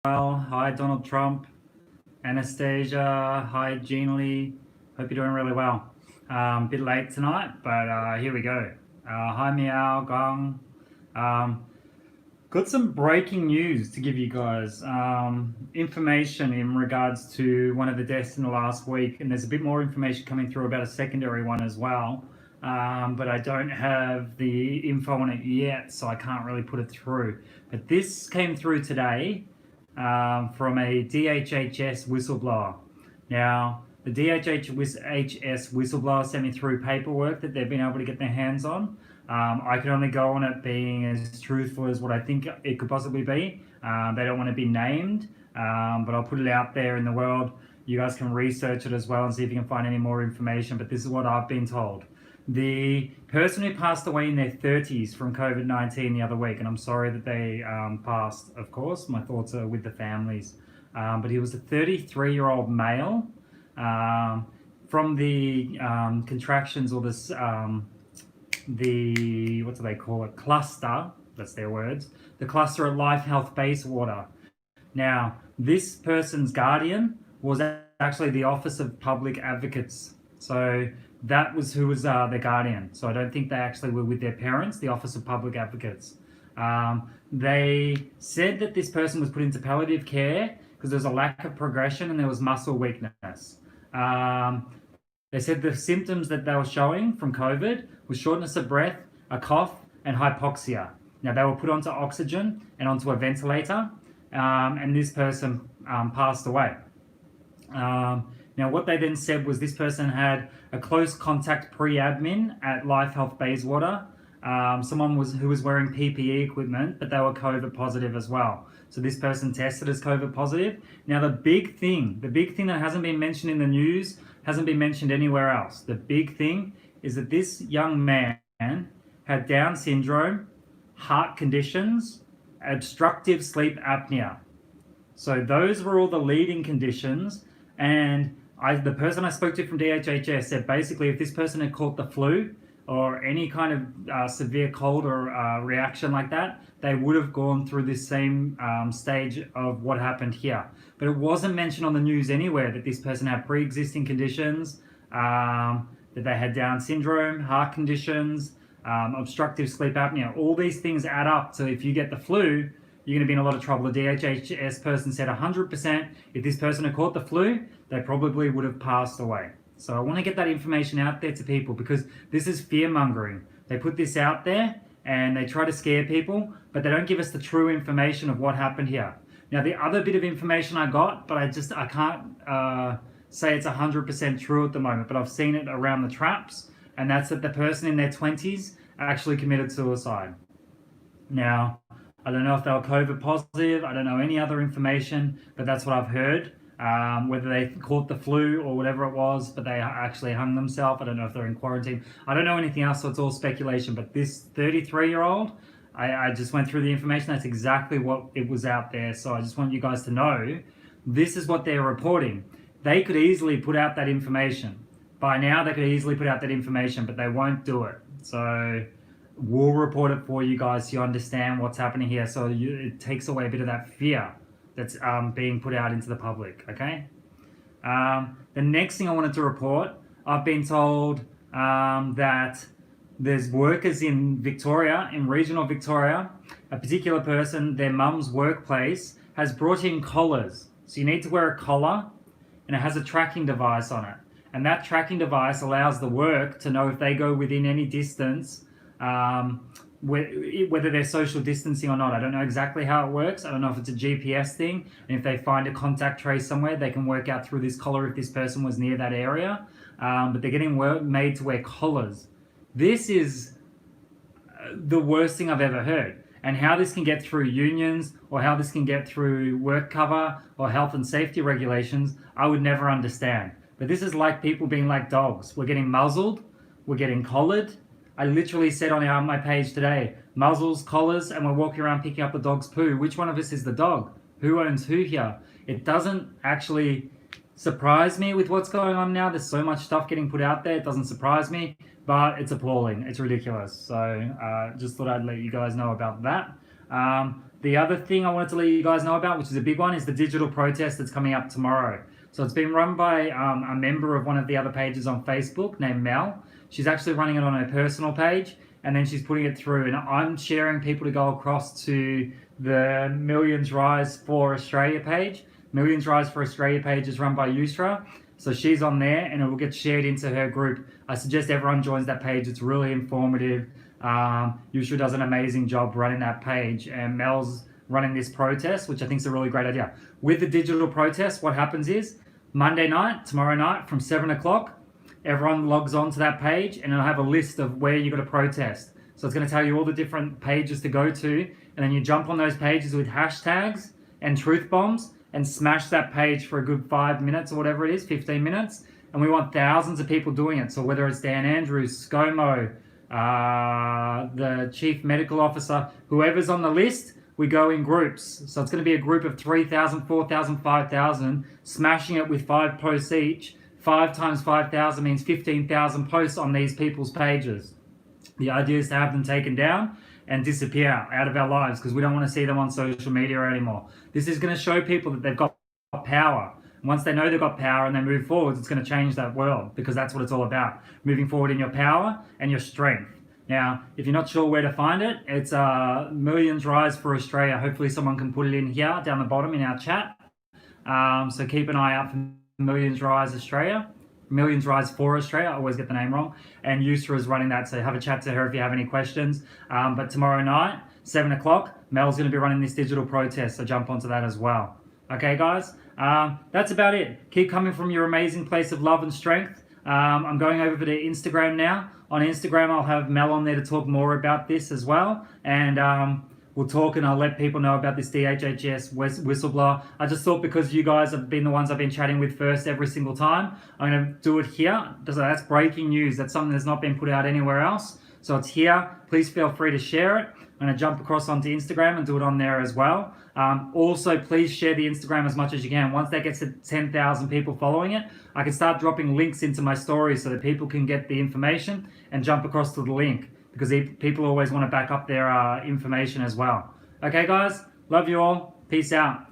Well, hi Donald Trump, Anastasia, hi Jean Lee. Hope you're doing really well. Bit late tonight, but here we go. Hi Meow Gong. Um, got some breaking news to give you guys. Information in regards to one of the deaths in the last week, and there's a bit more information coming through about a secondary one as well. But I don't have the info on it yet, so I can't really put it through. But this came through today from a DHHS whistleblower. Now, the DHHS whistleblower sent me through paperwork that they've been able to get their hands on. I can only go on it being as truthful as what I think it could possibly be. They don't want to be named, but I'll put it out there in the world. You guys can research it as well and see if you can find any more information, but this is what I've been told. The person who passed away in their 30s from COVID-19 the other week, and I'm sorry that they passed, of course, my thoughts are with the families, but he was a 33-year-old male. From the contractions or this, the, what do they call it, cluster, that's their words, the cluster at Life Health Bayswater. Now, this person's guardian was actually the Office of Public Advocates. So that was who was their guardian. So I don't think they actually were with their parents, the Office of Public Advocates. They said that this person was put into palliative care because there was a lack of progression and there was muscle weakness. They said the symptoms that they were showing from COVID was shortness of breath, a cough, and hypoxia. Now, they were put onto oxygen and onto a ventilator, and this person passed away. Now, what they then said was this person had a close contact pre-admin at Life Health Bayswater. Someone who was wearing PPE equipment, but they were COVID positive as well. So this person tested as COVID positive. Now, the big thing that hasn't been mentioned in the news, hasn't been mentioned anywhere else. The big thing is that this young man had Down syndrome, heart conditions, obstructive sleep apnea. So those were all the leading conditions. And the person I spoke to from DHHS said basically if this person had caught the flu or any kind of severe cold or reaction like that, they would have gone through this same stage of what happened here. But it wasn't mentioned on the news anywhere that this person had pre-existing conditions, that they had Down syndrome, heart conditions, obstructive sleep apnea. All these things add up. So if you get the flu, you're going to be in a lot of trouble. The DHHS person said 100% if this person had caught the flu, they probably would have passed away. So I want to get that information out there to people because this is fear-mongering. They put this out there and they try to scare people, but they don't give us the true information of what happened here. Now, the other bit of information I got, but I can't say it's 100% true at the moment, but I've seen it around the traps, and that's that the person in their 20s actually committed suicide. Now, I don't know if they were COVID positive. I don't know any other information, but that's what I've heard. Whether they caught the flu or whatever it was, but they actually hung themselves. I don't know if they're in quarantine. I don't know anything else, so it's all speculation. But this 33-year-old, I just went through the information. That's exactly what it was out there. So I just want you guys to know this is what they're reporting. They could easily put out that information. By now, they could easily put out that information, but they won't do it. So we'll report it for you guys so you understand what's happening here. So it takes away a bit of that fear that's being put out into the public, okay? The next thing I wanted to report, I've been told that there's workers in Victoria, in regional Victoria, a particular person, their mum's workplace, has brought in collars. So you need to wear a collar, and it has a tracking device on it. And that tracking device allows the work to know if they go within any distance, whether they're social distancing or not. I don't know exactly how it works. I don't know if it's a GPS thing, and if they find a contact trace somewhere, they can work out through this collar if this person was near that area. But they're getting made to wear collars. This is the worst thing I've ever heard. And how this can get through unions or how this can get through work cover or health and safety regulations, I would never understand. But this is like people being like dogs. We're getting muzzled, we're getting collared. I literally said on my page today, muzzles, collars, and we're walking around picking up the dog's poo. Which one of us is the dog? Who owns who here? It doesn't actually surprise me with what's going on now. There's so much stuff getting put out there. It doesn't surprise me, but it's appalling. It's ridiculous. So just thought I'd let you guys know about that. The other thing I wanted to let you guys know about, which is a big one, is the digital protest that's coming up tomorrow. So it's been run by a member of one of the other pages on Facebook named Mel. She's actually running it on her personal page, and then she's putting it through. And I'm sharing people to go across to the Millions Rise for Australia page. Millions Rise for Australia page is run by Yusra. So she's on there, and it will get shared into her group. I suggest everyone joins that page. It's really informative. Yusra does an amazing job running that page, and Mel's running this protest, which I think is a really great idea. With the digital protest, what happens is Monday night, tomorrow night, from 7 o'clock, everyone logs on to that page, and it'll have a list of where you're going to protest. So it's going to tell you all the different pages to go to, and then you jump on those pages with hashtags and truth bombs and smash that page for a good 5 minutes or whatever it is, 15 minutes. And we want thousands of people doing it. So whether it's Dan Andrews, ScoMo, the chief medical officer, whoever's on the list, we go in groups. So it's going to be a group of 3,000, 4,000, 5,000, smashing it with 5 posts each. 5 times 5,000 means 15,000 posts on these people's pages. The idea is to have them taken down and disappear out of our lives, because we don't want to see them on social media anymore. This is going to show people that they've got power. And once they know they've got power and they move forward, it's going to change that world, because that's what it's all about. Moving forward in your power and your strength. Now, if you're not sure where to find it, it's Millions Rise for Australia. Hopefully someone can put it in here down the bottom in our chat. So keep an eye out for Millions Rise Australia. Millions Rise for Australia. I always get the name wrong. And Yusra is running that, so have a chat to her if you have any questions. But tomorrow night, 7 o'clock, Mel's going to be running this digital protest, so jump onto that as well. Okay, guys? That's about it. Keep coming from your amazing place of love and strength. I'm going over to Instagram now. On Instagram, I'll have Mel on there to talk more about this as well. And we'll talk, and I'll let people know about this DHHS whistleblower. I just thought, because you guys have been the ones I've been chatting with first every single time, I'm going to do it here. That's breaking news. That's something that's not been put out anywhere else. So it's here. Please feel free to share it. I'm going to jump across onto Instagram and do it on there as well. Also, please share the Instagram as much as you can. Once that gets to 10,000 people following it, I can start dropping links into my stories so that people can get the information and jump across to the link, because people always want to back up their information as well. Okay, guys? Love you all. Peace out.